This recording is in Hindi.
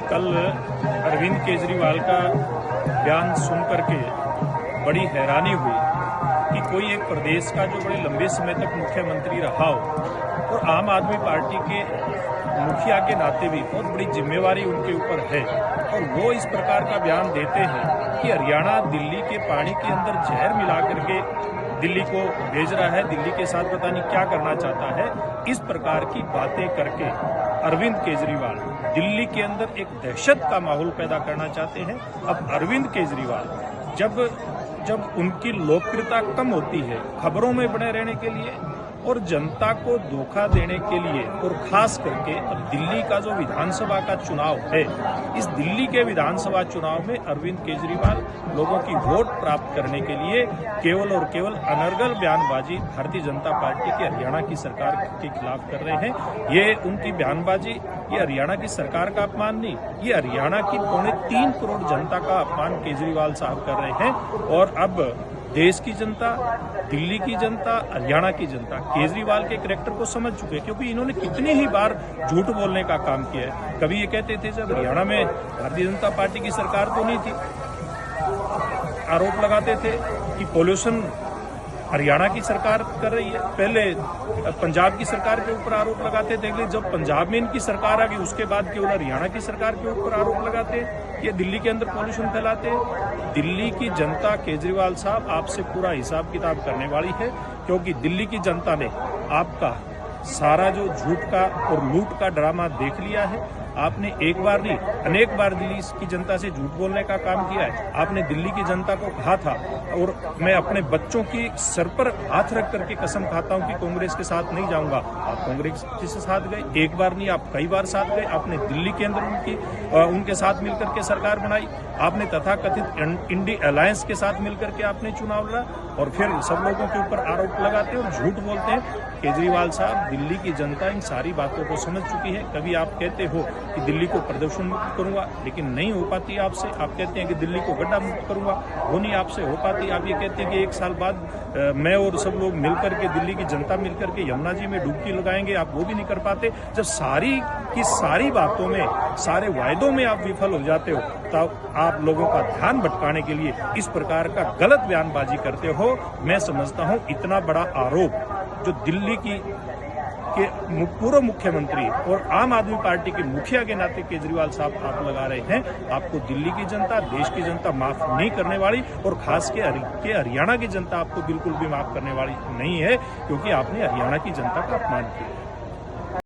कल अरविंद केजरीवाल का बयान सुन करके बड़ी हैरानी हुई कि कोई एक प्रदेश का जो बड़े लंबे समय तक मुख्यमंत्री रहा हो और आम आदमी पार्टी के मुखिया के नाते भी बहुत बड़ी जिम्मेवारी उनके ऊपर है और वो इस प्रकार का बयान देते हैं कि हरियाणा दिल्ली के पानी के अंदर जहर मिला करके दिल्ली को भेज रहा है, दिल्ली के साथ पता नहीं क्या करना चाहता है। इस प्रकार की बातें करके अरविंद केजरीवाल दिल्ली के अंदर एक दहशत का माहौल पैदा करना चाहते हैं। अब अरविंद केजरीवाल जब उनकी लोकप्रियता कम होती है खबरों में बने रहने के लिए और जनता को धोखा देने के लिए, और खास करके अब दिल्ली का जो विधानसभा का चुनाव है, इस दिल्ली के विधानसभा चुनाव में अरविंद केजरीवाल लोगों की वोट प्राप्त करने के लिए केवल और केवल अनर्गल बयानबाजी भारतीय जनता पार्टी के हरियाणा की सरकार के खिलाफ कर रहे हैं। ये उनकी बयानबाजी, ये हरियाणा की सरकार का अपमान नहीं, ये हरियाणा की 3.25 करोड़ जनता का अपमान केजरीवाल साहब कर रहे हैं। और अब देश की जनता, दिल्ली की जनता, हरियाणा की जनता केजरीवाल के कैरेक्टर को समझ चुके हैं, क्योंकि इन्होंने कितनी ही बार झूठ बोलने का काम किया है। कभी ये कहते थे जब हरियाणा में भारतीय जनता पार्टी की सरकार तो नहीं थी, आरोप लगाते थे कि पॉल्यूशन हरियाणा की सरकार कर रही है। पहले पंजाब की सरकार के ऊपर आरोप लगाते थे, लेकिन जब पंजाब में इनकी सरकार आ गई उसके बाद केवल हरियाणा की सरकार के ऊपर आरोप लगाते हैं, ये दिल्ली के अंदर पॉल्यूशन फैलाते हैं। दिल्ली की जनता केजरीवाल साहब आपसे पूरा हिसाब किताब करने वाली है, क्योंकि दिल्ली की जनता ने आपका सारा जो झूठ का और लूट का ड्रामा देख लिया है। आपने एक बार नहीं अनेक बार दिल्ली की जनता से झूठ बोलने का काम किया है। आपने दिल्ली की जनता को कहा था, और मैं अपने बच्चों की सर पर हाथ रख करके कसम खाता हूं कि कांग्रेस के साथ नहीं जाऊंगा। आप कांग्रेस के साथ गए, एक बार नहीं आप कई बार साथ गए। आपने दिल्ली के अंदर उनके साथ मिलकर के सरकार बनाई। आपने तथाकथित इंडी अलायंस के साथ मिलकर के आपने चुनाव लड़ा, और फिर सब लोगों के ऊपर आरोप लगाते और झूठ बोलते हैं। केजरीवाल साहब, दिल्ली की जनता इन सारी बातों को समझ चुकी है। कभी आप कहते हो कि दिल्ली को प्रदूषण मुक्त करूंगा, लेकिन नहीं हो पाती आपसे। आप कहते हैं कि दिल्ली को गड्ढा मुक्त करूंगा, वो नहीं आपसे हो पाती। आप ये कहते हैं कि 1 साल बाद मैं और सब लोग मिलकर के, दिल्ली की जनता मिलकर के यमुना जी में डुबकी लगाएंगे, आप वो भी नहीं कर पाते। जब सारी की सारी बातों में, सारे वायदों में आप विफल हो जाते हो, तब आप लोगों का ध्यान भटकाने के लिए इस प्रकार का गलत बयानबाजी करते हो। मैं समझता हूं इतना बड़ा आरोप जो दिल्ली के पूर्व मुख्यमंत्री और आम आदमी पार्टी के मुखिया के नाते केजरीवाल साहब आप लगा रहे हैं, आपको दिल्ली की जनता, देश की जनता माफ नहीं करने वाली, और खास के हरियाणा की जनता आपको बिल्कुल भी माफ करने वाली नहीं है, क्योंकि आपने हरियाणा की जनता का अपमान किया।